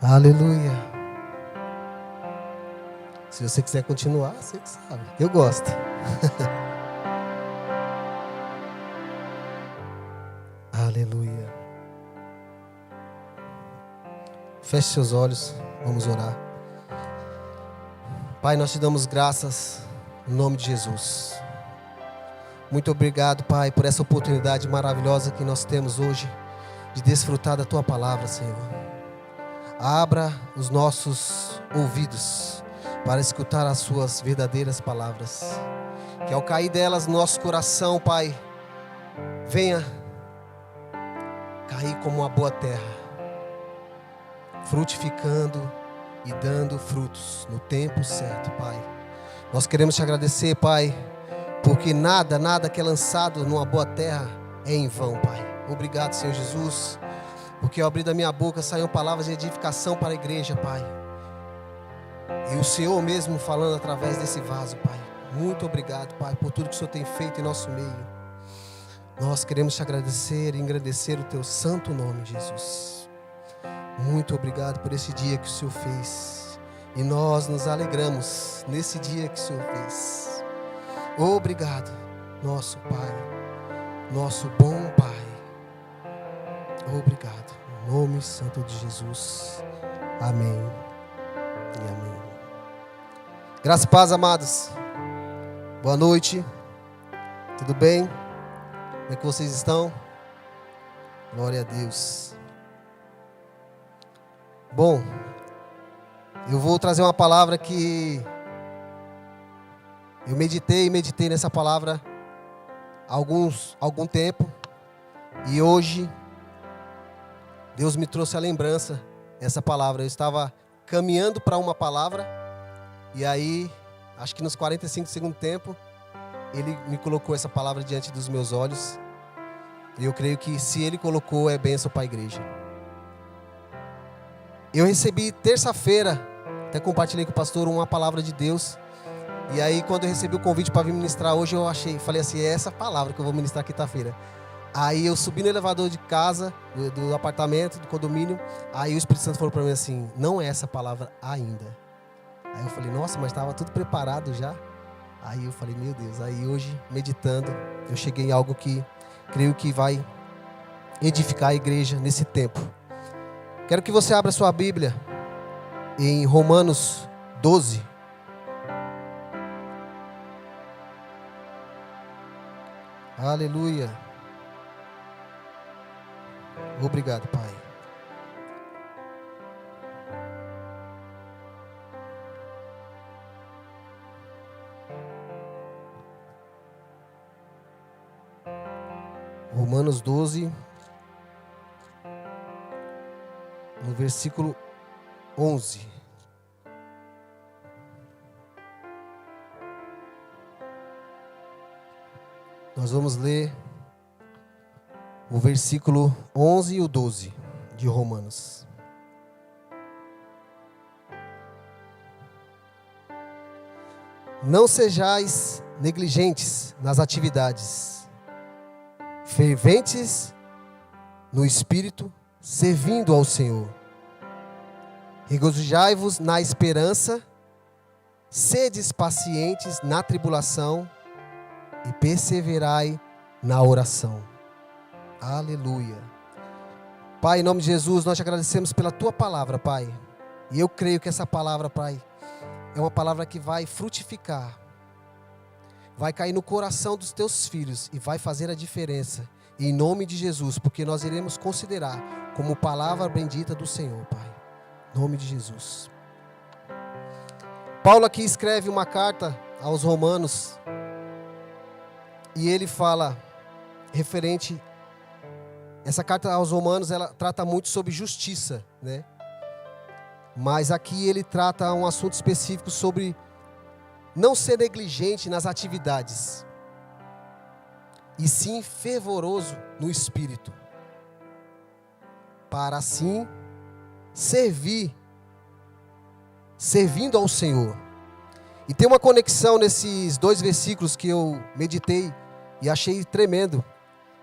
Aleluia. Se você quiser continuar, você que sabe. Eu gosto. Aleluia. Feche seus olhos, vamos orar. Pai, nós te damos graças em nome de Jesus. Muito obrigado, Pai, por essa oportunidade maravilhosa que nós temos hoje de desfrutar da Tua palavra, Senhor. Abra os nossos ouvidos para escutar as Suas verdadeiras palavras. Que ao cair delas no nosso coração, Pai, venha cair como uma boa terra, frutificando e dando frutos no tempo certo, Pai. Nós queremos te agradecer, Pai, porque nada que é lançado numa boa terra é em vão, Pai. Obrigado, Senhor Jesus, porque ao abrir da minha boca saíram palavras de edificação para a igreja, Pai. E o Senhor mesmo falando através desse vaso, Pai. Muito obrigado, Pai, por tudo que o Senhor tem feito em nosso meio. Nós queremos te agradecer e engrandecer o Teu santo nome, Jesus. Muito obrigado por esse dia que o Senhor fez. E nós nos alegramos nesse dia que o Senhor fez. Obrigado, nosso Pai, nosso bom Pai. Obrigado, em nome santo de Jesus. Amém e amém. Graça e paz, amados. Boa noite. Tudo bem? Como é que vocês estão? Glória a Deus. Bom, eu vou trazer uma palavra que eu meditei nessa palavra há algum tempo. E hoje Deus me trouxe a lembrança dessa palavra. Eu estava caminhando para uma palavra e aí, acho que nos 45 do segundo tempo, Ele me colocou essa palavra diante dos meus olhos. E eu creio que se Ele colocou, é bênção para a igreja. Eu recebi terça-feira, até compartilhei com o pastor uma palavra de Deus. E aí quando eu recebi o convite para vir ministrar hoje, falei assim, é essa palavra que eu vou ministrar quinta-feira. Aí eu subi no elevador de casa, do apartamento, do condomínio. Aí o Espírito Santo falou para mim assim, não é essa palavra ainda. Aí eu falei, nossa, mas estava tudo preparado já. Aí eu falei, meu Deus, aí hoje, meditando, eu cheguei em algo que creio que vai edificar a igreja nesse tempo. Quero que você abra sua Bíblia em Romanos 12. Aleluia. Obrigado, Pai. Romanos 12, no versículo 11. Nós vamos ler o versículo 11 e o 12 de Romanos. Não sejais negligentes nas atividades, ferventes no Espírito, servindo ao Senhor. Regozijai-vos na esperança, sedes pacientes na tribulação e perseverai na oração. Aleluia. Pai, em nome de Jesus, nós te agradecemos pela Tua palavra, Pai. E eu creio que essa palavra, Pai, é uma palavra que vai frutificar, vai cair no coração dos Teus filhos e vai fazer a diferença. Em nome de Jesus, porque nós iremos considerar como palavra bendita do Senhor, Pai. Em nome de Jesus. Paulo aqui escreve uma carta aos Romanos e ele fala referente. Essa carta aos Romanos, ela trata muito sobre justiça, né? Mas aqui ele trata um assunto específico sobre não ser negligente nas atividades, e sim fervoroso no Espírito, para assim servindo ao Senhor. E tem uma conexão nesses dois versículos que eu meditei e achei tremendo,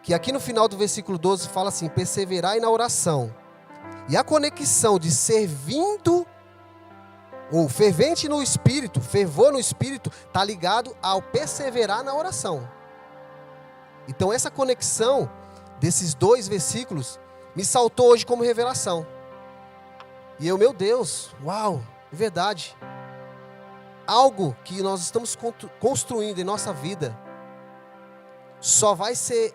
que aqui no final do versículo 12 fala assim, perseverai na oração E a conexão de servindo, ou fervente no Espírito, fervor no Espírito, está ligado ao perseverar na oração. Então essa conexão desses 2 versículos me saltou hoje como revelação. E eu, meu Deus, uau, é verdade. Algo que nós estamos construindo em nossa vida só vai ser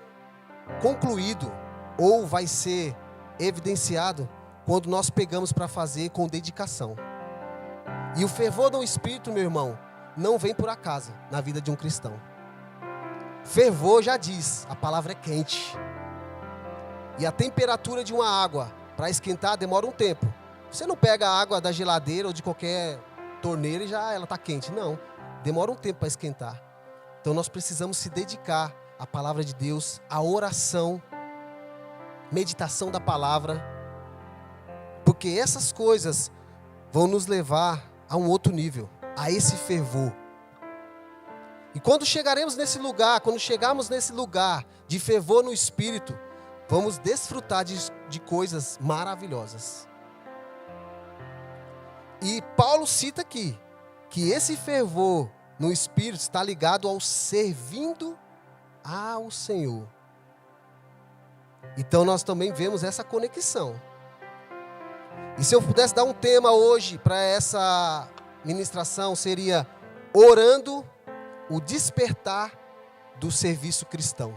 concluído ou vai ser evidenciado quando nós pegamos para fazer com dedicação. E o fervor do Espírito, meu irmão, não vem por acaso na vida de um cristão. Fervor já diz, a palavra é quente. E a temperatura de uma água para esquentar demora um tempo. Você não pega a água da geladeira ou de qualquer torneira e já ela está quente. Não, demora um tempo para esquentar. Então nós precisamos se dedicar à palavra de Deus, à oração, meditação da palavra. Porque essas coisas vão nos levar a um outro nível, a esse fervor. E quando chegarmos nesse lugar de fervor no Espírito, vamos desfrutar de coisas maravilhosas. E Paulo cita aqui, que esse fervor no Espírito está ligado ao servindo ao Senhor. Então nós também vemos essa conexão. E se eu pudesse dar um tema hoje para essa ministração, seria orando o despertar do serviço cristão.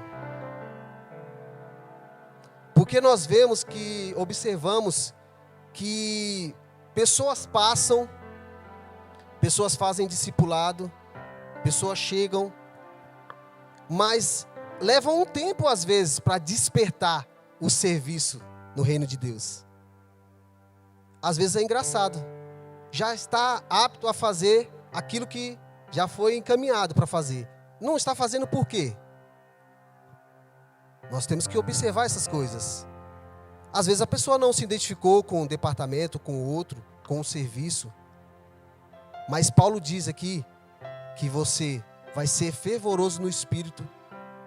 Porque nós observamos que pessoas passam, pessoas fazem discipulado, pessoas chegam, mas levam um tempo às vezes para despertar o serviço no reino de Deus. Às vezes é engraçado, já está apto a fazer aquilo que já foi encaminhado para fazer. Não está fazendo por quê? Nós temos que observar essas coisas. Às vezes a pessoa não se identificou com um departamento, com o outro, com o serviço. Mas Paulo diz aqui que você vai ser fervoroso no Espírito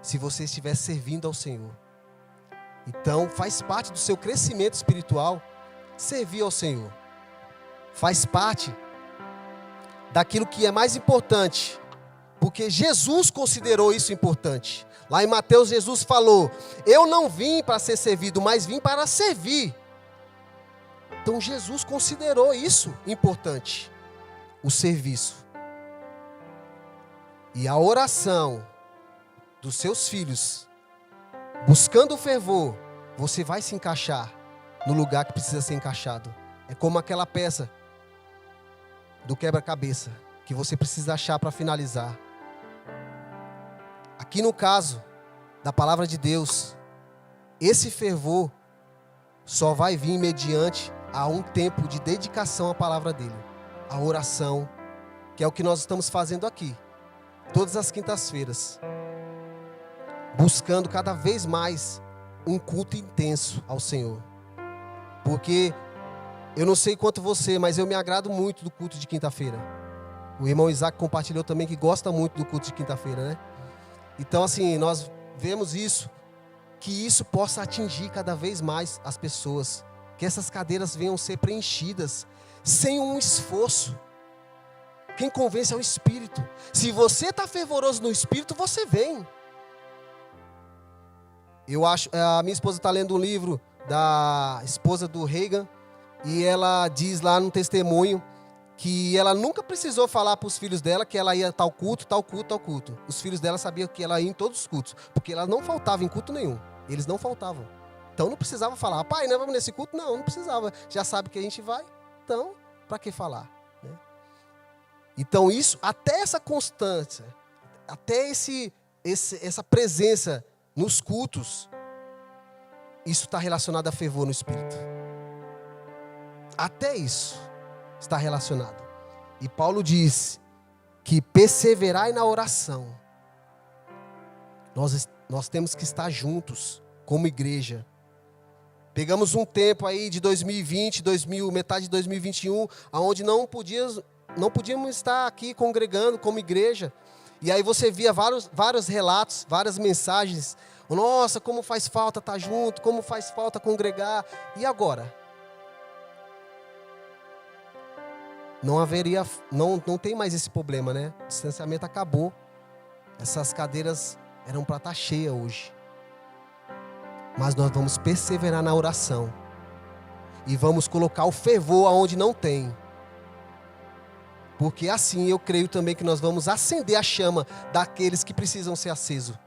se você estiver servindo ao Senhor. Então faz parte do seu crescimento espiritual servir ao Senhor. Faz parte daquilo que é mais importante, porque Jesus considerou isso importante. Lá em Mateus, Jesus falou: eu não vim para ser servido, mas vim para servir. Então Jesus considerou isso importante, o serviço. E a oração dos seus filhos, buscando o fervor, você vai se encaixar no lugar que precisa ser encaixado. É como aquela peça do quebra-cabeça que você precisa achar para finalizar. Aqui no caso da palavra de Deus, esse fervor só vai vir mediante a um tempo de dedicação à palavra dele, a oração, que é o que nós estamos fazendo aqui, todas as quintas-feiras, buscando cada vez mais um culto intenso ao Senhor. Porque eu não sei quanto você, mas eu me agrado muito do culto de quinta-feira. O irmão Isaac compartilhou também que gosta muito do culto de quinta-feira, né? Então assim, nós vemos isso, que isso possa atingir cada vez mais as pessoas, que essas cadeiras venham ser preenchidas, sem um esforço. Quem convence é o Espírito. Se você está fervoroso no Espírito, você vem. A minha esposa está lendo um livro da esposa do Reagan, e ela diz lá no testemunho que ela nunca precisou falar para os filhos dela que ela ia tal culto, tal culto, tal culto. Os filhos dela sabiam que ela ia em todos os cultos, porque ela não faltava em culto nenhum. Eles não faltavam. Então não precisava falar: pai, não vamos nesse culto? Não precisava. Já sabe que a gente vai, então para que falar? Né? Então isso, até essa constância, até essa presença nos cultos, isso está relacionado a fervor no Espírito. Até isso está relacionado. E Paulo diz que perseverai na oração. Nós temos que estar juntos como igreja. Pegamos um tempo aí de 2020, metade de 2021, onde não podíamos estar aqui congregando como igreja. E aí você via vários relatos, várias mensagens. Nossa, como faz falta estar junto, como faz falta congregar. E agora? não tem mais esse problema, né? O distanciamento acabou. Essas cadeiras eram para estar cheias hoje. Mas nós vamos perseverar na oração. E vamos colocar o fervor aonde não tem. Porque assim eu creio também que nós vamos acender a chama daqueles que precisam ser acesos.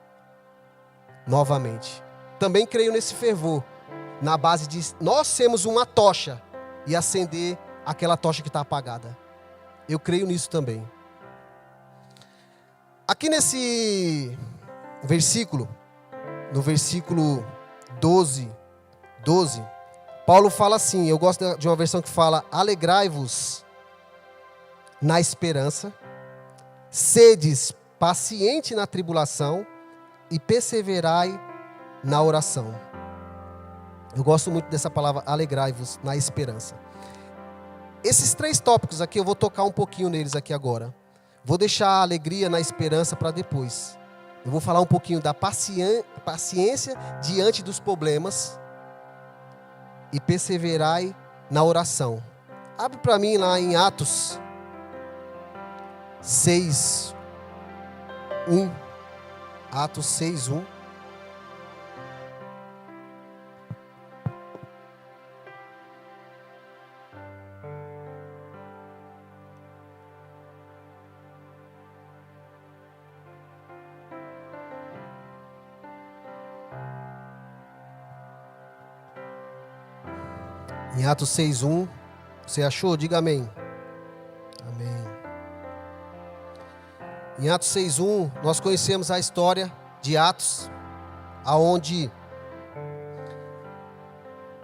Novamente. Também creio nesse fervor. Na base de nós sermos uma tocha. E acender aquela tocha que está apagada. Eu creio nisso também. Aqui nesse versículo, no versículo 12, Paulo fala assim, eu gosto de uma versão que fala: alegrai-vos na esperança, sedes paciente na tribulação e perseverai na oração. Eu gosto muito dessa palavra, alegrai-vos na esperança. Esses 3 tópicos aqui, eu vou tocar um pouquinho neles aqui agora. Vou deixar a alegria na esperança para depois. Eu vou falar um pouquinho da paciência diante dos problemas e perseverai na oração. Abre para mim lá em Atos 6:1. Atos 6:1. Em Atos 6:1, você achou? Diga amém. Amém. Em Atos 6:1, nós conhecemos a história de Atos, aonde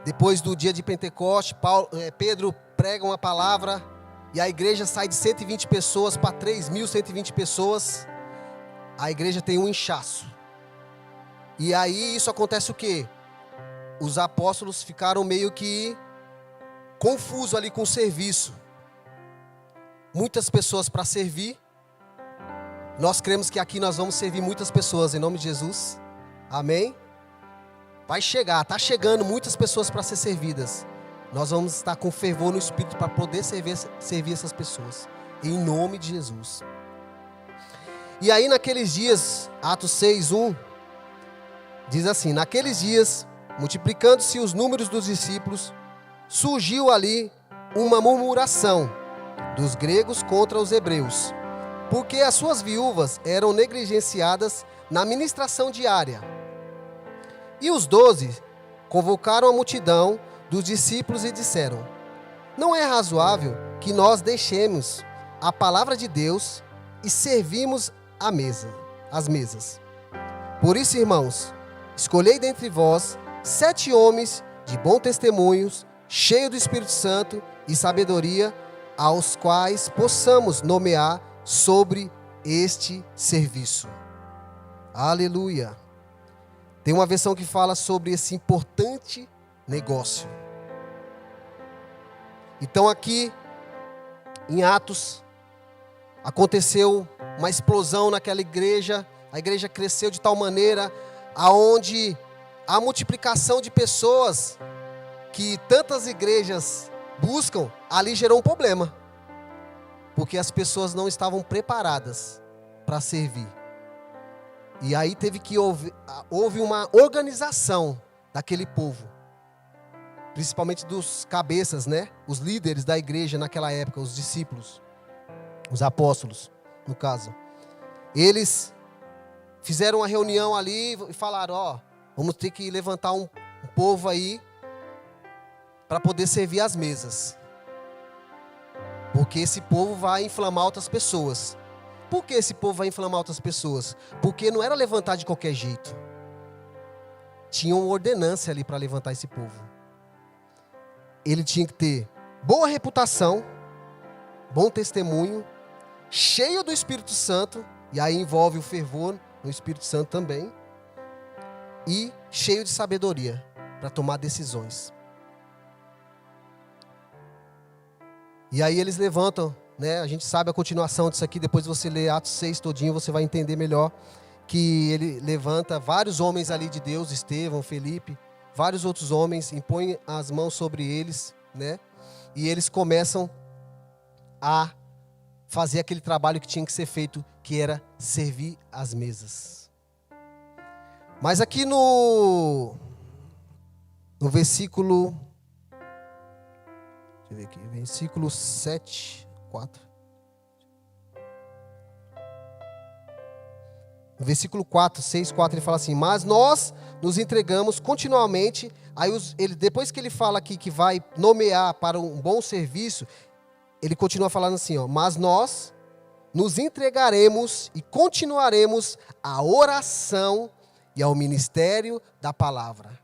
depois do dia de Pentecoste, Pedro prega uma palavra e a igreja sai de 120 pessoas para 3.120 pessoas. A igreja tem um inchaço. E aí isso acontece o quê? Os apóstolos ficaram meio que confusos ali com o serviço. Muitas pessoas para servir. Nós cremos que aqui nós vamos servir muitas pessoas em nome de Jesus. Amém? Vai chegar, está chegando muitas pessoas para ser servidas. Nós vamos estar com fervor no Espírito para poder servir essas pessoas. Em nome de Jesus. E aí naqueles dias, Atos 6:1, diz assim: naqueles dias, multiplicando-se os números dos discípulos, surgiu ali uma murmuração dos gregos contra os hebreus, porque as suas viúvas eram negligenciadas na ministração diária. E os 12 convocaram a multidão dos discípulos e disseram: não é razoável que nós deixemos a palavra de Deus e servimos as mesas. Por isso, irmãos, escolhei dentre vós 7 homens de bom testemunho, cheios do Espírito Santo e sabedoria, aos quais possamos nomear sobre este serviço. Aleluia. Tem uma versão que fala sobre esse importante negócio. Então aqui em Atos aconteceu uma explosão naquela igreja. A igreja cresceu de tal maneira aonde a multiplicação de pessoas que tantas igrejas buscam, ali gerou um problema. Porque as pessoas não estavam preparadas para servir. E aí houve uma organização daquele povo. Principalmente dos cabeças, né? Os líderes da igreja naquela época, os discípulos. Os apóstolos, no caso. Eles fizeram uma reunião ali e falaram: vamos ter que levantar um povo aí para poder servir as mesas. Porque esse povo vai inflamar outras pessoas. Por que esse povo vai inflamar outras pessoas? Porque não era levantar de qualquer jeito. Tinha uma ordenança ali para levantar esse povo. Ele tinha que ter boa reputação, bom testemunho, cheio do Espírito Santo, e aí envolve o fervor no Espírito Santo também, e cheio de sabedoria para tomar decisões. E aí eles levantam, né? A gente sabe a continuação disso aqui, depois você lê Atos 6 todinho, você vai entender melhor, que ele levanta vários homens ali de Deus, Estevão, Felipe, vários outros homens, impõe as mãos sobre eles, né? E eles começam a fazer aquele trabalho que tinha que ser feito, que era servir as mesas. Mas aqui no versículo, deixa eu ver aqui, versículo 7, 4. No versículo 4, 6, 4, ele fala assim: mas nós nos entregamos continuamente. Aí depois que ele fala aqui que vai nomear para um bom serviço, ele continua falando assim, ó: mas nós nos entregaremos e continuaremos à oração e ao ministério da palavra.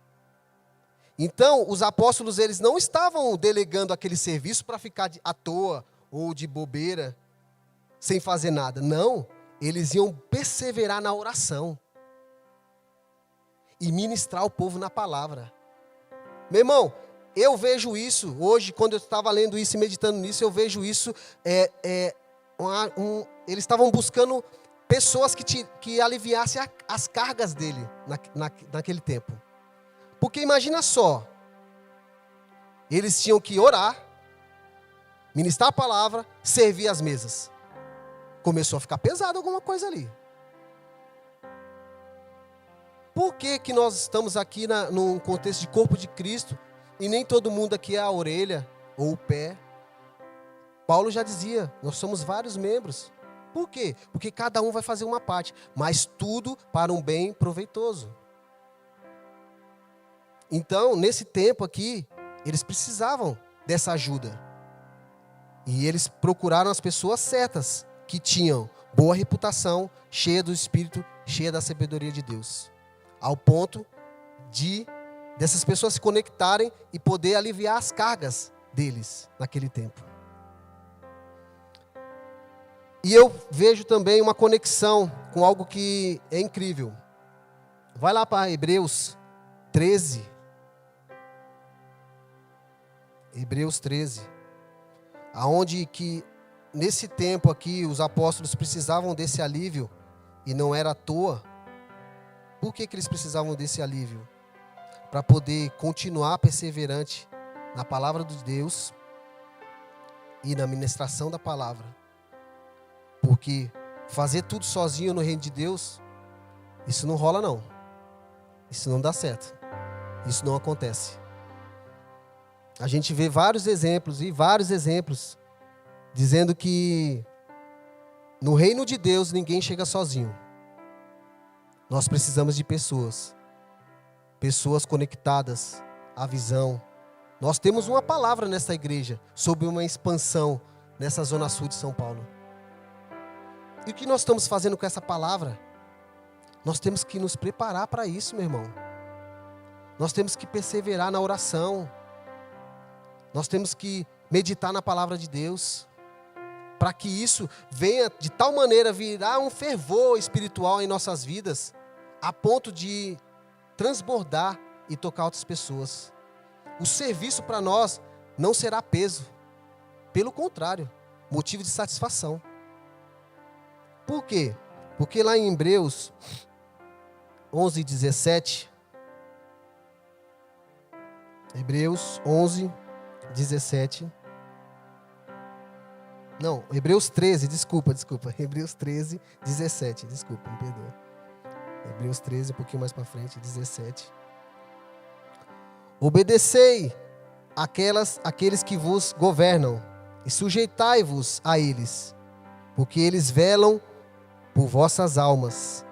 Então, os apóstolos, eles não estavam delegando aquele serviço para ficar à toa ou de bobeira, sem fazer nada. Não, eles iam perseverar na oração e ministrar o povo na palavra. Meu irmão, eu vejo isso, hoje, quando eu estava lendo isso e meditando nisso, eu vejo isso, eles estavam buscando pessoas que aliviassem as cargas dele naquele tempo. Porque imagina só, eles tinham que orar, ministrar a palavra, servir as mesas. Começou a ficar pesado alguma coisa ali. Por que que nós estamos aqui num contexto de corpo de Cristo e nem todo mundo aqui é a orelha ou o pé? Paulo já dizia, nós somos vários membros. Por quê? Porque cada um vai fazer uma parte, mas tudo para um bem proveitoso. Então, nesse tempo aqui, eles precisavam dessa ajuda. E eles procuraram as pessoas certas, que tinham boa reputação, cheia do Espírito, cheia da sabedoria de Deus. Ao ponto dessas pessoas se conectarem e poder aliviar as cargas deles naquele tempo. E eu vejo também uma conexão com algo que é incrível. Vai lá para Hebreus 13. Hebreus 13. Aonde que nesse tempo aqui os apóstolos precisavam desse alívio e não era à toa. Por que eles precisavam desse alívio? Para poder continuar perseverante na palavra de Deus e na ministração da palavra. Porque fazer tudo sozinho no reino de Deus, isso não rola não. Isso não dá certo. Isso não acontece. A gente vê vários exemplos dizendo que no reino de Deus ninguém chega sozinho. Nós precisamos de pessoas conectadas à visão. Nós temos uma palavra nessa igreja sobre uma expansão nessa zona sul de São Paulo. E o que nós estamos fazendo com essa palavra? Nós temos que nos preparar para isso, meu irmão. Nós temos que perseverar na oração. Nós temos que meditar na palavra de Deus. Para que isso venha de tal maneira virar um fervor espiritual em nossas vidas, a ponto de transbordar e tocar outras pessoas. O serviço para nós não será peso. Pelo contrário, motivo de satisfação. Por quê? Porque lá em Hebreus 11, 17. Hebreus 11, 17. Não, Hebreus 13, desculpa. Hebreus 13, 17, desculpa, me perdoa. Hebreus 13, um pouquinho mais para frente, 17. Obedecei aqueles que vos governam, e sujeitai-vos a eles, porque eles velam por vossas almas,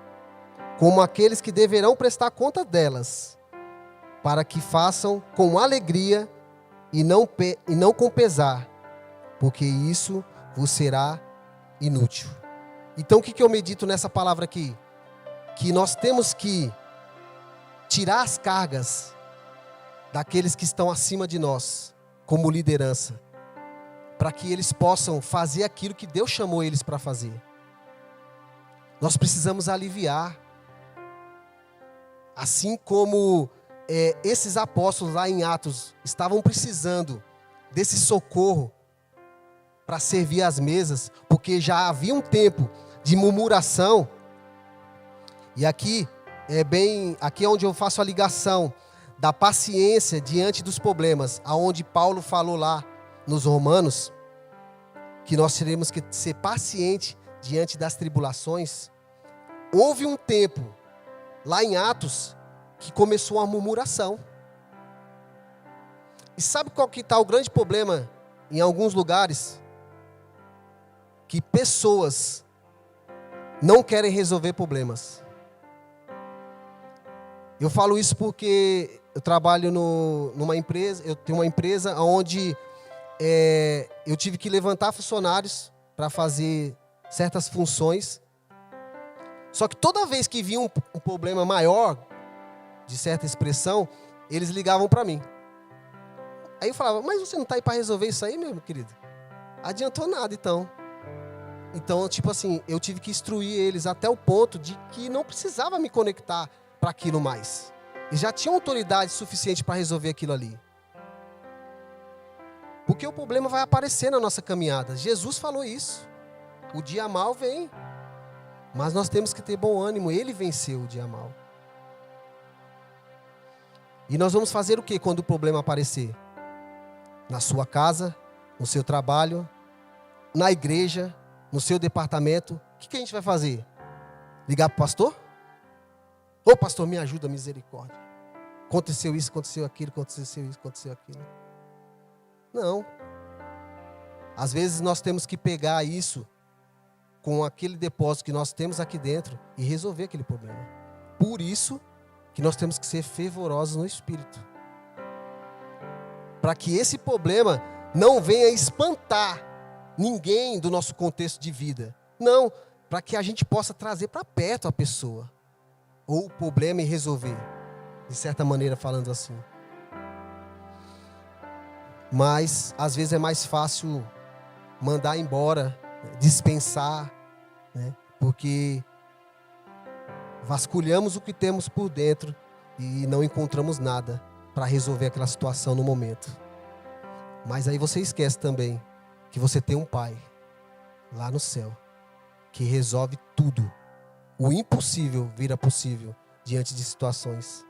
como aqueles que deverão prestar conta delas, para que façam com alegria e não com pesar, porque isso vos será inútil. Então o que eu medito nessa palavra aqui? Que nós temos que tirar as cargas daqueles que estão acima de nós, como liderança, para que eles possam fazer aquilo que Deus chamou eles para fazer. Nós precisamos aliviar. Assim como esses apóstolos lá em Atos estavam precisando desse socorro para servir as mesas, porque já havia um tempo de murmuração. E aqui é onde eu faço a ligação da paciência diante dos problemas, aonde Paulo falou lá nos Romanos, que nós teremos que ser pacientes diante das tribulações, houve um tempo, lá em Atos, que começou a murmuração. E sabe qual que está o grande problema em alguns lugares? Que pessoas não querem resolver problemas. Eu falo isso porque eu trabalho numa empresa, eu tenho uma empresa onde eu tive que levantar funcionários para fazer certas funções. Só que toda vez que vinha um problema maior, de certa expressão, eles ligavam para mim. Aí eu falava, mas você não está aí para resolver isso aí, meu querido? Adiantou nada, então. Então, tipo assim, eu tive que instruir eles até o ponto de que não precisava me conectar para aquilo mais. Eles já tinham autoridade suficiente para resolver aquilo ali. Porque o problema vai aparecer na nossa caminhada. Jesus falou isso. O dia mau vem. Mas nós temos que ter bom ânimo. Ele venceu o dia mau. E nós vamos fazer o que quando o problema aparecer? Na sua casa, no seu trabalho, na igreja, no seu departamento. O que a gente vai fazer? Ligar para o pastor? Ô pastor, me ajuda, misericórdia. Aconteceu isso, aconteceu aquilo, aconteceu isso, aconteceu aquilo. Não. Às vezes nós temos que pegar isso com aquele depósito que nós temos aqui dentro e resolver aquele problema. Por isso que nós temos que ser fervorosos no espírito. Para que esse problema não venha espantar ninguém do nosso contexto de vida. Não, para que a gente possa trazer para perto a pessoa. Ou o problema e resolver. De certa maneira falando assim. Mas, às vezes é mais fácil mandar embora, dispensar, né? Porque vasculhamos o que temos por dentro e não encontramos nada para resolver aquela situação no momento. Mas aí você esquece também que você tem um Pai lá no céu que resolve tudo. O impossível vira possível diante de situações.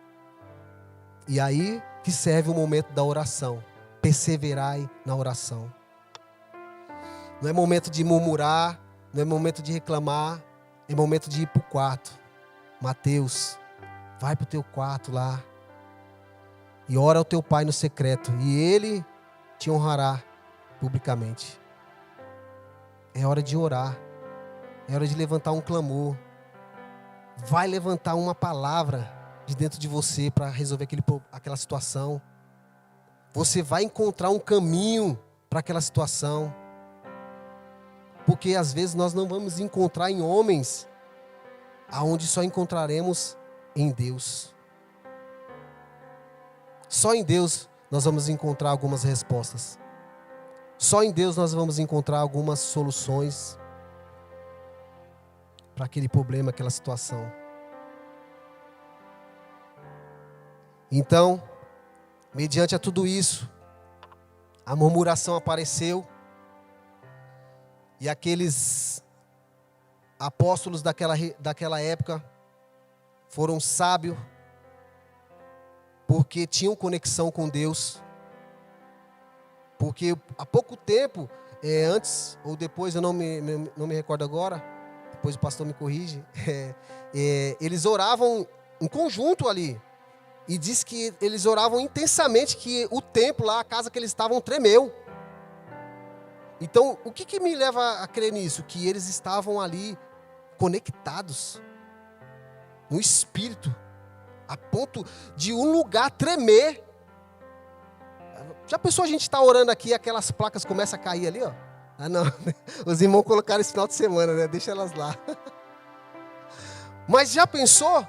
E aí que serve o momento da oração. Perseverai na oração. Não é momento de murmurar, não é momento de reclamar, é momento de ir para o quarto. Mateus, vai para o teu quarto lá e ora ao teu Pai no secreto e Ele te honrará publicamente. É hora de orar, é hora de levantar um clamor. Vai levantar uma palavra de dentro de você para resolver aquela situação. Você vai encontrar um caminho para aquela situação. Porque às vezes nós não vamos encontrar em homens, aonde só encontraremos em Deus. Só em Deus nós vamos encontrar algumas respostas. Só em Deus nós vamos encontrar algumas soluções para aquele problema, aquela situação. Então, mediante a tudo isso, a murmuração apareceu e aqueles apóstolos daquela época foram sábios porque tinham conexão com Deus. Porque há pouco tempo, antes ou depois, eu não me recordo agora, depois o pastor me corrige, eles oravam em conjunto ali. E diz que eles oravam intensamente, que o templo lá, a casa que eles estavam, tremeu. Então, o que me leva a crer nisso? Que eles estavam ali conectados no espírito, a ponto de um lugar tremer. Já pensou a gente estar orando aqui e aquelas placas começam a cair ali, ó? Ah, não. Os irmãos colocaram esse final de semana, né? Deixa elas lá. Mas já pensou?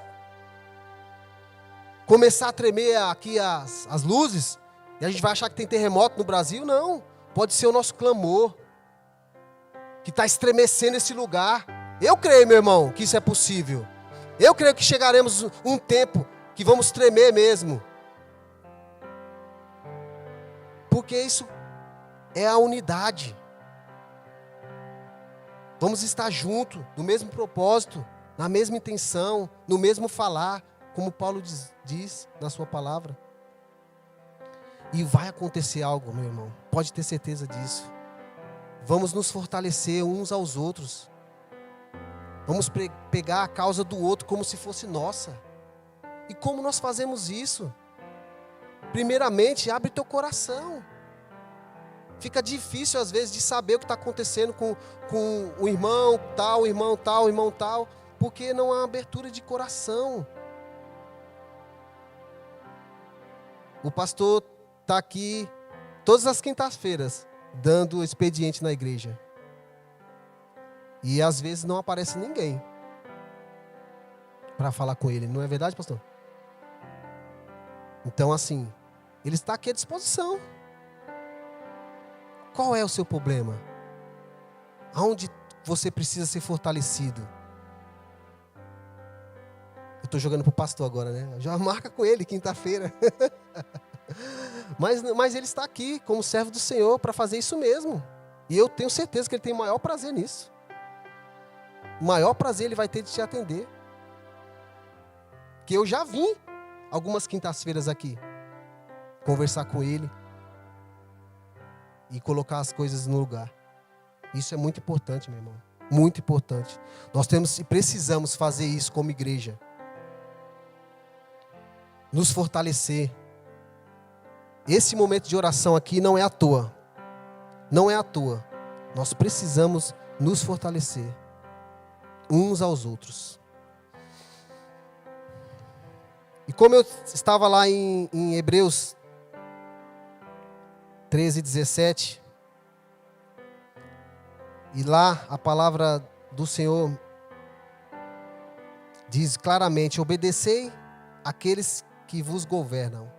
Começar a tremer aqui as luzes, e a gente vai achar que tem terremoto no Brasil? Não, pode ser o nosso clamor, que está estremecendo esse lugar. Eu creio, meu irmão, que isso é possível. Eu creio que chegaremos um tempo que vamos tremer mesmo. Porque isso é a unidade. Vamos estar juntos, no mesmo propósito, na mesma intenção, no mesmo falar, como Paulo diz na sua palavra. E vai acontecer algo, meu irmão. Pode ter certeza disso. Vamos nos fortalecer uns aos outros. Vamos pegar a causa do outro como se fosse nossa. E como nós fazemos isso? Primeiramente, abre teu coração. Fica difícil às vezes de saber o que está acontecendo com o irmão tal, irmão tal, porque não há abertura de coração. O pastor está aqui todas as quintas-feiras, dando expediente na igreja. E às vezes não aparece ninguém para falar com ele. Não é verdade, pastor? Então assim, ele está aqui à disposição. Qual é o seu problema? Aonde você precisa ser fortalecido? Eu estou jogando para o pastor agora, né? Já marca com ele, quinta-feira. Mas ele está aqui como servo do Senhor para fazer isso mesmo. E eu tenho certeza que ele tem o maior prazer nisso. O maior prazer ele vai ter de te atender. Que eu já vim algumas quintas-feiras aqui conversar com ele e colocar as coisas no lugar. Isso é muito importante, meu irmão. Muito importante. Nós temos e precisamos fazer isso como igreja. Nos fortalecer. Esse momento de oração aqui não é à toa. Não é à toa. Nós precisamos nos fortalecer uns aos outros. E como eu estava lá em Hebreus 13:17, e lá a palavra do Senhor diz claramente: obedecei àqueles que vos governam.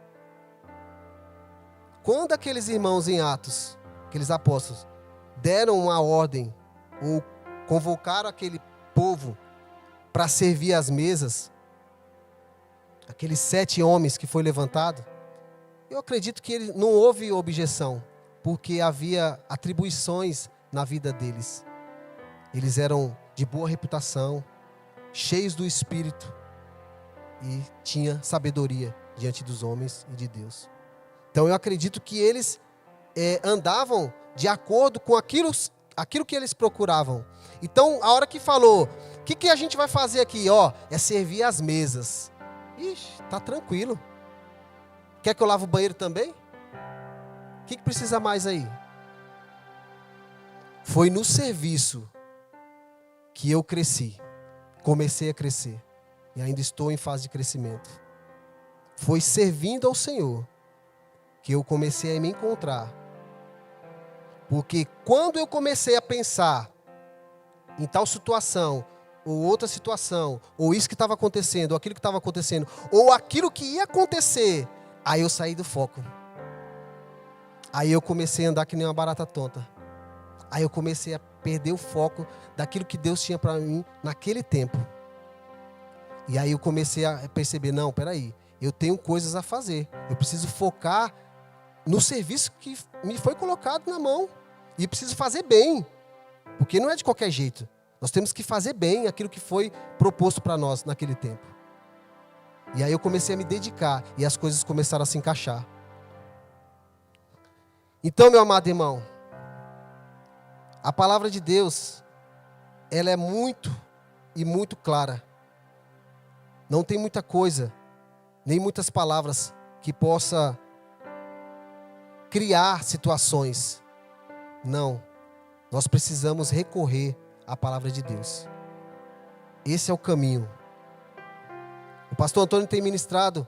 Quando aqueles irmãos em Atos, aqueles apóstolos, deram uma ordem, ou convocaram aquele povo para servir as mesas, aqueles 7 homens que foi levantado, eu acredito que não houve objeção, porque havia atribuições na vida deles. Eles eram de boa reputação, cheios do Espírito, e tinha sabedoria diante dos homens e de Deus. Então eu acredito que eles andavam de acordo com aquilo que eles procuravam. Então a hora que falou, o que a gente vai fazer aqui? É servir as mesas. Ixi, tá tranquilo. Quer que eu lave o banheiro também? O que precisa mais aí? Foi no serviço que eu cresci. Comecei a crescer. E ainda estou em fase de crescimento. Foi servindo ao Senhor que eu comecei a me encontrar. Porque quando eu comecei a pensar em tal situação, ou outra situação, ou isso que estava acontecendo, ou aquilo que estava acontecendo, ou aquilo que ia acontecer, aí eu saí do foco. Aí eu comecei a andar que nem uma barata tonta. Aí eu comecei a perder o foco daquilo que Deus tinha para mim naquele tempo. E aí eu comecei a perceber, não, peraí, eu tenho coisas a fazer. Eu preciso focar no serviço que me foi colocado na mão. E preciso fazer bem. Porque não é de qualquer jeito. Nós temos que fazer bem aquilo que foi proposto para nós naquele tempo. E aí eu comecei a me dedicar. E as coisas começaram a se encaixar. Então, meu amado irmão, a palavra de Deus, ela é muito e muito clara. Não tem muita coisa, nem muitas palavras que possa criar situações. Não. Nós precisamos recorrer à palavra de Deus. Esse é o caminho. O pastor Antônio tem ministrado,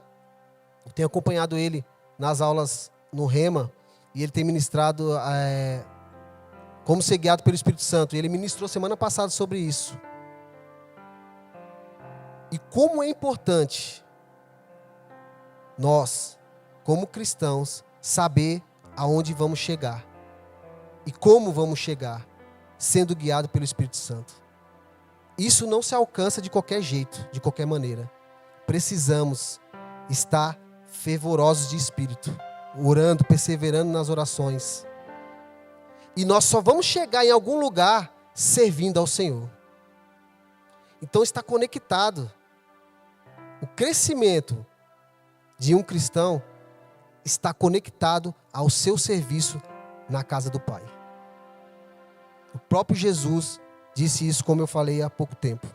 eu tenho acompanhado ele nas aulas no Rema, e ele tem ministrado como ser guiado pelo Espírito Santo. E ele ministrou semana passada sobre isso. E como é importante nós, como cristãos, saber aonde vamos chegar. E como vamos chegar, sendo guiado pelo Espírito Santo. Isso não se alcança de qualquer jeito, de qualquer maneira. Precisamos estar fervorosos de espírito, orando, perseverando nas orações. E nós só vamos chegar em algum lugar servindo ao Senhor. Então está conectado. O crescimento de um cristão está conectado ao seu serviço na casa do Pai. próprio Jesus disse isso, como eu falei há pouco tempo.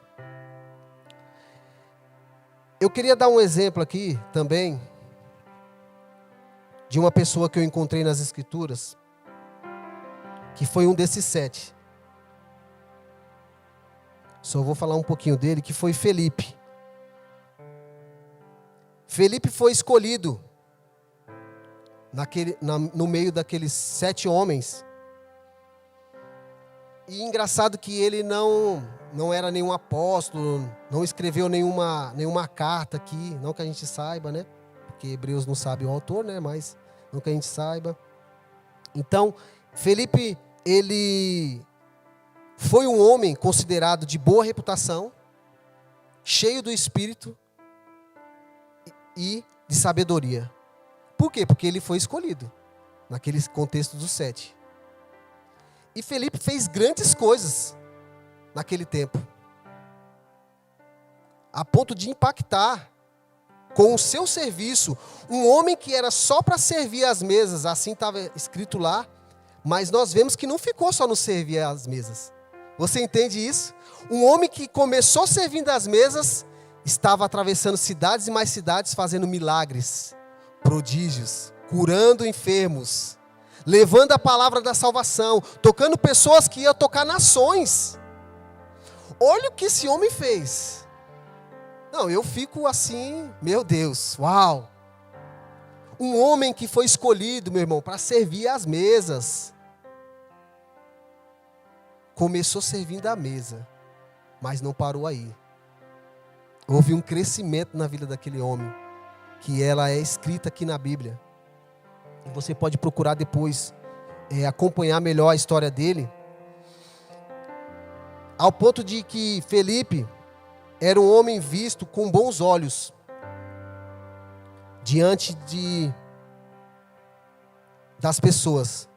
Eu queria dar um exemplo aqui também de uma pessoa que eu encontrei nas Escrituras, que foi um desses 7. Só vou falar um pouquinho dele, que foi Felipe. Felipe foi escolhido no meio daqueles 7 homens. E engraçado que ele não era nenhum apóstolo, não escreveu nenhuma carta aqui, não que a gente saiba, né? Porque Hebreus não sabe o autor, né? Mas não que a gente saiba. Então, Felipe, ele foi um homem considerado de boa reputação, cheio do Espírito e de sabedoria. Por quê? Porque ele foi escolhido naquele contexto dos 7. E Felipe fez grandes coisas naquele tempo, a ponto de impactar com o seu serviço um homem que era só para servir as mesas, assim estava escrito lá, mas nós vemos que não ficou só no servir as mesas. Você entende isso? Um homem que começou servindo as mesas, estava atravessando cidades e mais cidades, fazendo milagres, prodígios, curando enfermos, levando a palavra da salvação, tocando pessoas que iam tocar nações. Olha o que esse homem fez. Não, eu fico assim, meu Deus, uau. Um homem que foi escolhido, meu irmão, para servir as mesas. Começou servindo a mesa, mas não parou aí. Houve um crescimento na vida daquele homem, que ela é escrita aqui na Bíblia. E você pode procurar depois acompanhar melhor a história dele. Ao ponto de que Felipe era um homem visto com bons olhos diante das pessoas.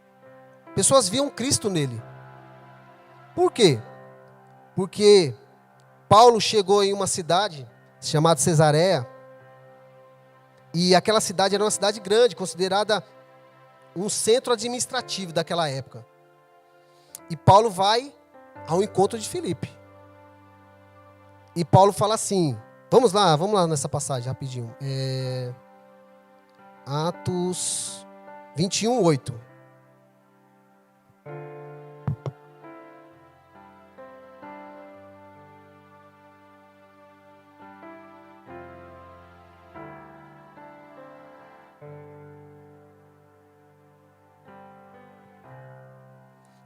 Pessoas viam Cristo nele. Por quê? Porque Paulo chegou em uma cidade chamada Cesareia. E aquela cidade era uma cidade grande, considerada um centro administrativo daquela época. E Paulo vai ao encontro de Felipe. E Paulo fala assim, vamos lá nessa passagem rapidinho. Atos 21, 8.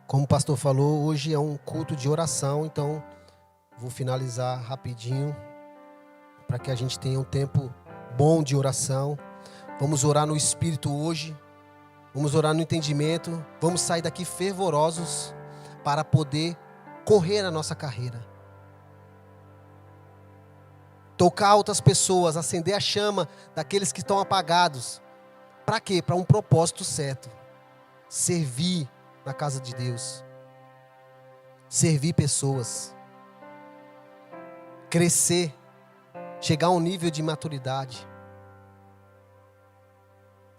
Como o pastor falou, hoje é um culto de oração, então vou finalizar rapidinho, para que a gente tenha um tempo bom de oração. Vamos orar no Espírito hoje, vamos orar no entendimento, vamos sair daqui fervorosos para poder correr a nossa carreira. Tocar outras pessoas, acender a chama daqueles que estão apagados. Para quê? Para um propósito certo. Servir na casa de Deus. Servir pessoas. Crescer. Chegar a um nível de maturidade.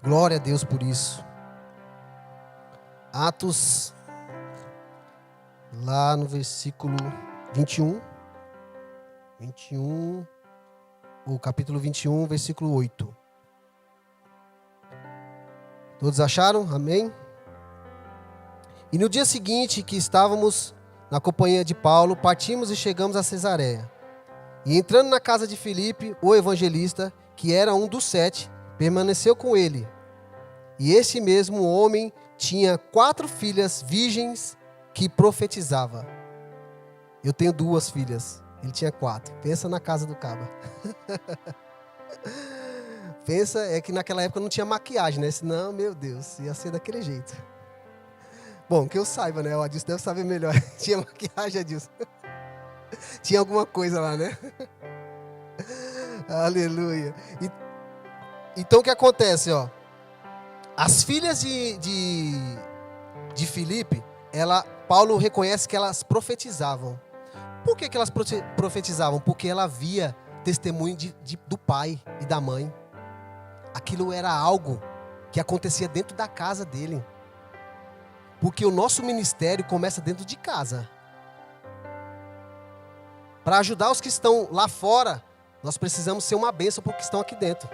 Glória a Deus por isso. Atos, lá no versículo 21. O capítulo 21, versículo 8. Todos acharam? Amém? E no dia seguinte que estávamos na companhia de Paulo, partimos e chegamos a Cesareia. E entrando na casa de Filipe, o evangelista, que era um dos 7, permaneceu com ele. E este mesmo homem tinha 4 filhas virgens que profetizava. Eu tenho 2 filhas, ele tinha 4. Pensa na casa do caba. Pensa, é que naquela época não tinha maquiagem, né? Senão, meu Deus, ia ser daquele jeito. Bom, que eu saiba, né? O Adilson deve saber melhor. Tinha maquiagem, Adilson? Tinha alguma coisa lá, né? Aleluia. Então o que acontece, ó? As filhas de Filipe, Paulo reconhece que elas profetizavam. Por que elas profetizavam? Porque ela via testemunho do pai e da mãe. Aquilo era algo que acontecia dentro da casa dele. Porque o nosso ministério começa dentro de casa. Para ajudar os que estão lá fora, nós precisamos ser uma bênção para os que estão aqui dentro.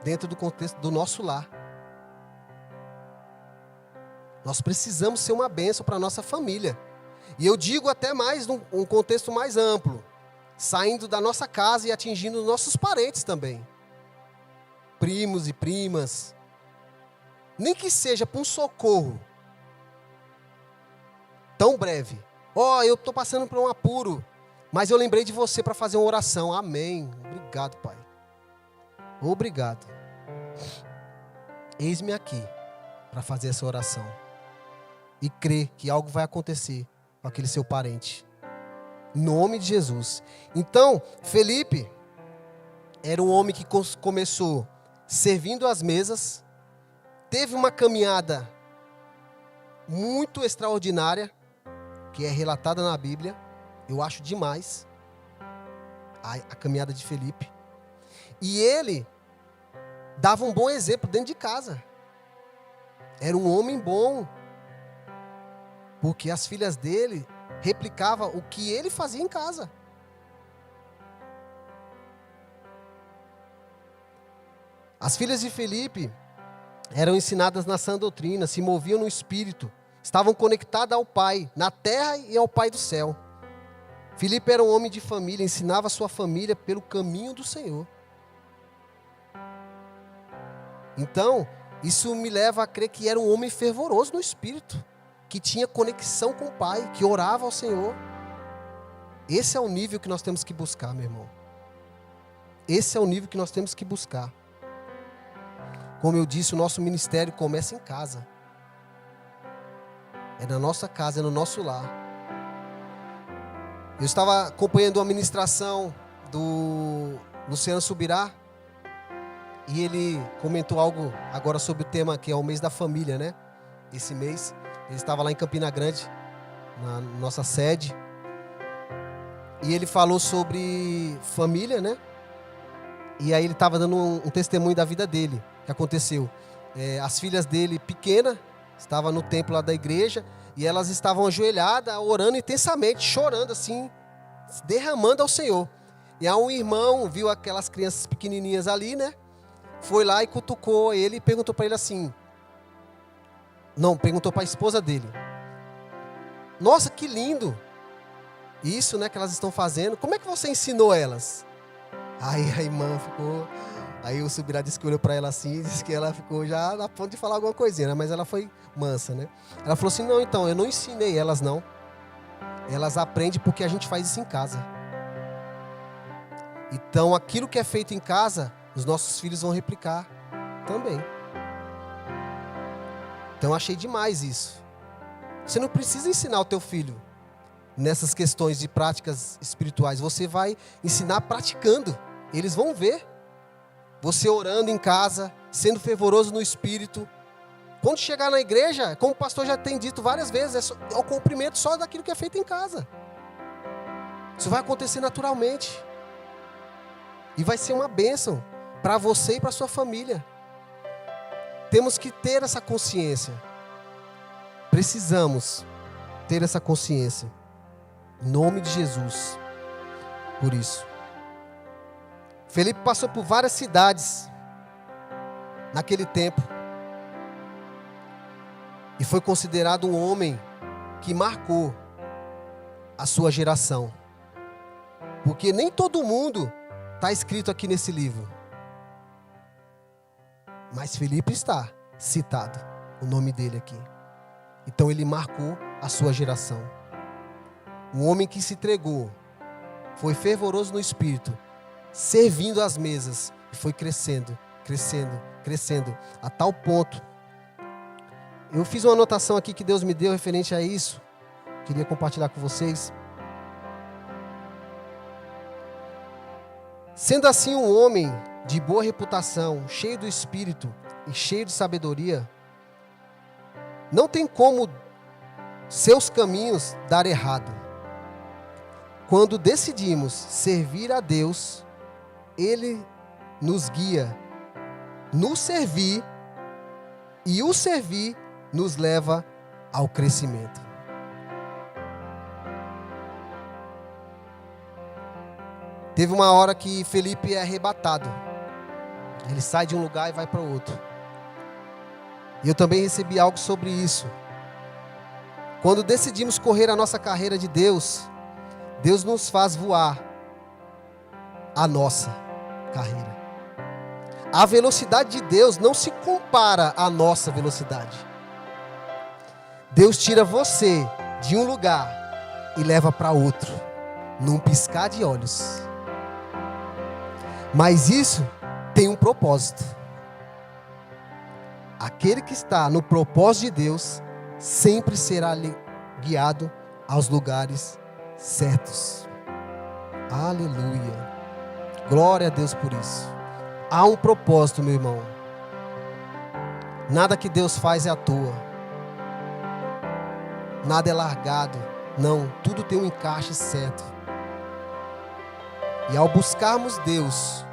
Dentro do contexto do nosso lar. Nós precisamos ser uma bênção para a nossa família. E eu digo até mais num contexto mais amplo. Saindo da nossa casa e atingindo nossos parentes também. Primos e primas. Nem que seja para um socorro. Tão breve. Eu estou passando por um apuro. Mas eu lembrei de você para fazer uma oração. Amém. Obrigado, Pai. Obrigado. Eis-me aqui para fazer essa oração. E crer que algo vai acontecer com aquele seu parente. Em nome de Jesus. Então, Felipe era um homem que começou servindo às mesas. Teve uma caminhada muito extraordinária, que é relatada na Bíblia. Eu acho demais a caminhada de Felipe. E ele dava um bom exemplo dentro de casa. Era um homem bom. Porque as filhas dele replicavam o que ele fazia em casa. As filhas de Felipe eram ensinadas na sã doutrina, se moviam no Espírito, estavam conectadas ao Pai, na terra e ao Pai do céu. Felipe era um homem de família, ensinava a sua família pelo caminho do Senhor. Então, isso me leva a crer que era um homem fervoroso no Espírito, que tinha conexão com o Pai, que orava ao Senhor. Esse é o nível que nós temos que buscar, meu irmão. Esse é o nível que nós temos que buscar. Como eu disse, o nosso ministério começa em casa. É na nossa casa, é no nosso lar. Eu estava acompanhando a ministração do Luciano Subirá. E ele comentou algo agora sobre o tema que é o mês da família, né? Esse mês. Ele estava lá em Campina Grande, na nossa sede. E ele falou sobre família, né? E aí ele estava dando um testemunho da vida dele, que aconteceu. As filhas dele, pequenas, estavam no templo lá da igreja, e elas estavam ajoelhadas, orando intensamente, chorando assim, derramando ao Senhor. E aí um irmão viu aquelas crianças pequenininhas ali, né? Foi lá e cutucou ele e perguntou para ele assim... Não, perguntou para a esposa dele. Nossa, que lindo. Isso, né, que elas estão fazendo. Como é que você ensinou elas? Aí a irmã ficou... Aí o Subirá disse que olhou para ela assim, disse que ela ficou já na ponto de falar alguma coisinha, né? Mas ela foi mansa, né? Ela falou assim, não, então, eu não ensinei elas, não. Elas aprendem porque a gente faz isso em casa. Então, aquilo que é feito em casa, os nossos filhos vão replicar também. Então, eu achei demais isso. Você não precisa ensinar o teu filho nessas questões de práticas espirituais. Você vai ensinar praticando. Eles vão ver. Você orando em casa, sendo fervoroso no Espírito. Quando chegar na igreja, como o pastor já tem dito várias vezes, é o cumprimento só daquilo que é feito em casa. Isso vai acontecer naturalmente. E vai ser uma bênção para você e para a sua família. Temos que ter essa consciência. Precisamos ter essa consciência. Em nome de Jesus. Por isso. Felipe passou por várias cidades naquele tempo. E foi considerado um homem que marcou a sua geração. Porque nem todo mundo está escrito aqui nesse livro. Mas Felipe está citado, o nome dele aqui. Então ele marcou a sua geração. Um homem que se entregou, foi fervoroso no Espírito, servindo às mesas, e foi crescendo, crescendo, crescendo, a tal ponto. Eu fiz uma anotação aqui que Deus me deu referente a isso. Queria compartilhar com vocês. Sendo assim um homem de boa reputação, cheio do Espírito e cheio de sabedoria, não tem como seus caminhos dar errado. Quando decidimos servir a Deus, Ele nos guia, nos servir e o servir nos leva ao crescimento. Teve uma hora que Felipe é arrebatado. Ele sai de um lugar e vai para outro. E eu também recebi algo sobre isso. Quando decidimos correr a nossa carreira de Deus, Deus nos faz voar a nossa carreira. A velocidade de Deus não se compara à nossa velocidade. Deus tira você de um lugar e leva para outro, num piscar de olhos. Mas isso tem um propósito. Aquele que está no propósito de Deus sempre será guiado aos lugares certos. Aleluia. Glória a Deus por isso. Há um propósito, meu irmão. Nada que Deus faz é à toa. Nada é largado. Não, tudo tem um encaixe certo. E ao buscarmos Deus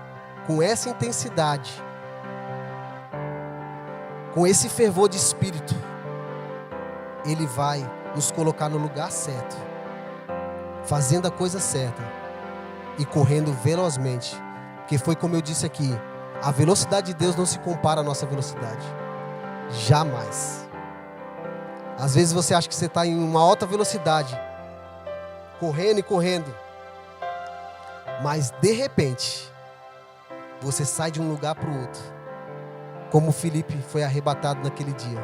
com essa intensidade, com esse fervor de espírito, Ele vai nos colocar no lugar certo, fazendo a coisa certa e correndo velozmente. Porque foi como eu disse aqui, a velocidade de Deus não se compara à nossa velocidade. Jamais. Às vezes você acha que você está em uma alta velocidade, correndo e correndo, mas de repente você sai de um lugar para o outro, como Felipe foi arrebatado naquele dia.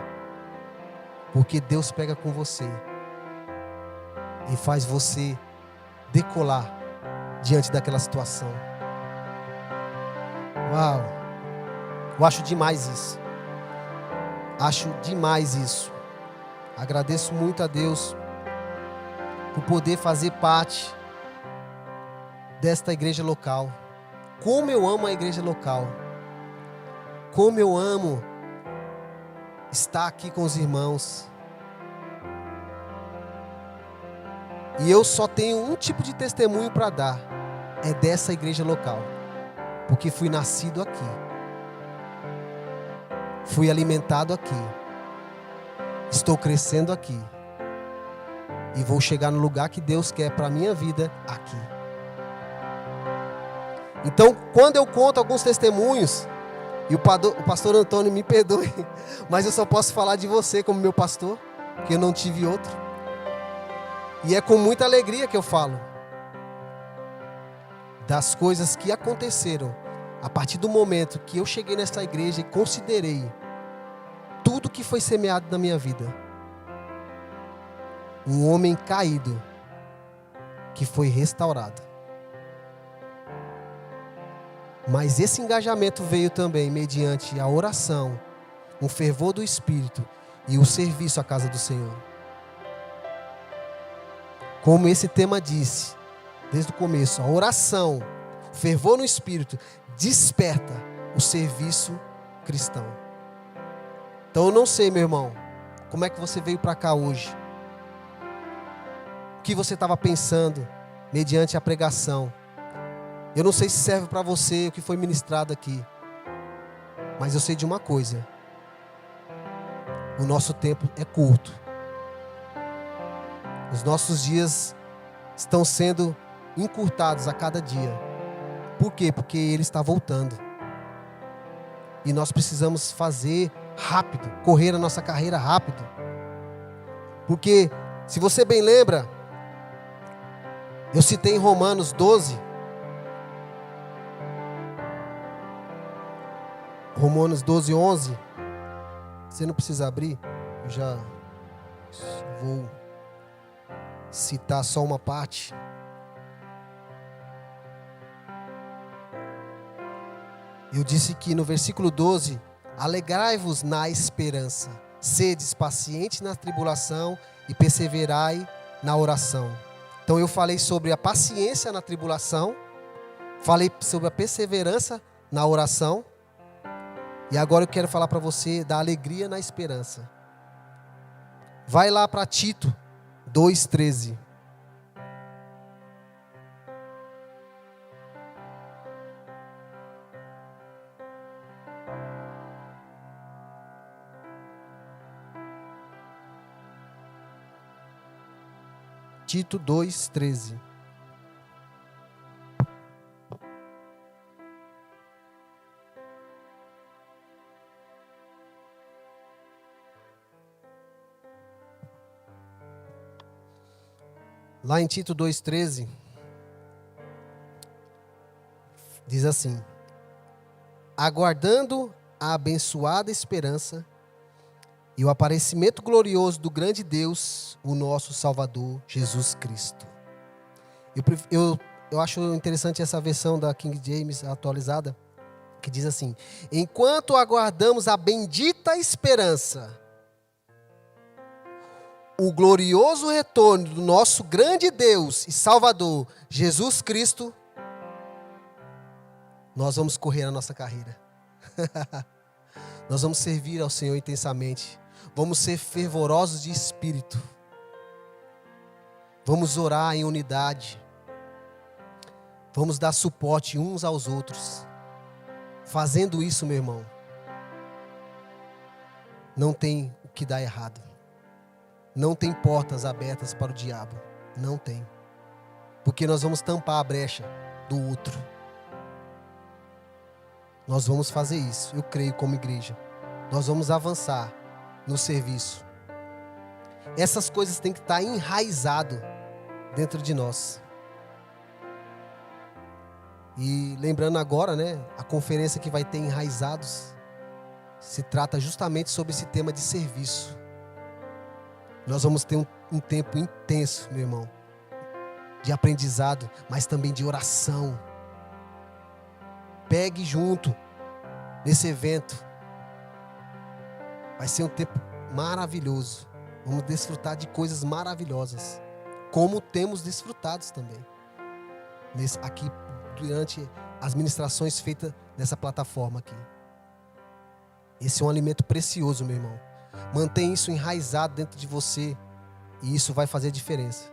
Porque Deus pega com você e faz você decolar diante daquela situação. Uau! Eu acho demais isso. Acho demais isso. Agradeço muito a Deus por poder fazer parte desta igreja local. Como eu amo a igreja local. Como eu amo estar aqui com os irmãos. E eu só tenho um tipo de testemunho para dar. É dessa igreja local. Porque fui nascido aqui. Fui alimentado aqui. Estou crescendo aqui. E vou chegar no lugar que Deus quer para a minha vida aqui. Então, quando eu conto alguns testemunhos, e o pastor Antônio me perdoe, mas eu só posso falar de você como meu pastor, porque eu não tive outro. E é com muita alegria que eu falo das coisas que aconteceram a partir do momento que eu cheguei nessa igreja e considerei tudo que foi semeado na minha vida. Um homem caído que foi restaurado. Mas esse engajamento veio também mediante a oração, um fervor do Espírito e o serviço à casa do Senhor. Como esse tema disse, desde o começo, a oração, o fervor no Espírito, desperta o serviço cristão. Então eu não sei, meu irmão, como é que você veio para cá hoje? O que você estava pensando mediante a pregação? Eu não sei se serve para você o que foi ministrado aqui. Mas eu sei de uma coisa. O nosso tempo é curto. Os nossos dias estão sendo encurtados a cada dia. Por quê? Porque Ele está voltando. E nós precisamos fazer rápido, correr a nossa carreira rápido. Porque, se você bem lembra, eu citei em Romanos 12, Romanos 12, 11. Você não precisa abrir, eu já vou citar só uma parte. Eu disse que no versículo 12, alegrai-vos na esperança, sedes pacientes na tribulação e perseverai na oração. Então eu falei sobre a paciência na tribulação, falei sobre a perseverança na oração, e agora eu quero falar para você da alegria na esperança. Vai lá para Tito 2,13. Tito 2:13. Lá em Tito 2:13, diz assim: aguardando a abençoada esperança e o aparecimento glorioso do grande Deus, o nosso Salvador, Jesus Cristo. Eu acho interessante essa versão da King James atualizada, que diz assim: enquanto aguardamos a bendita esperança, o glorioso retorno do nosso grande Deus e Salvador, Jesus Cristo, nós vamos correr a nossa carreira. Nós vamos servir ao Senhor intensamente. Vamos ser fervorosos de espírito. Vamos orar em unidade. Vamos dar suporte uns aos outros. Fazendo isso, meu irmão, não tem o que dar errado. Não tem portas abertas para o diabo. Não tem. Porque nós vamos tampar a brecha do outro. Nós vamos fazer isso, eu creio, como igreja. Nós vamos avançar no serviço. Essas coisas têm que estar enraizado dentro de nós. E lembrando agora, né, a conferência que vai ter enraizados se trata justamente sobre esse tema de serviço. Nós vamos ter um tempo intenso, meu irmão, de aprendizado, mas também de oração. Pegue junto nesse evento. Vai ser um tempo maravilhoso. Vamos desfrutar de coisas maravilhosas, como temos desfrutado também aqui durante as ministrações feitas nessa plataforma aqui. Esse é um alimento precioso, meu irmão. Mantém isso enraizado dentro de você e isso vai fazer diferença.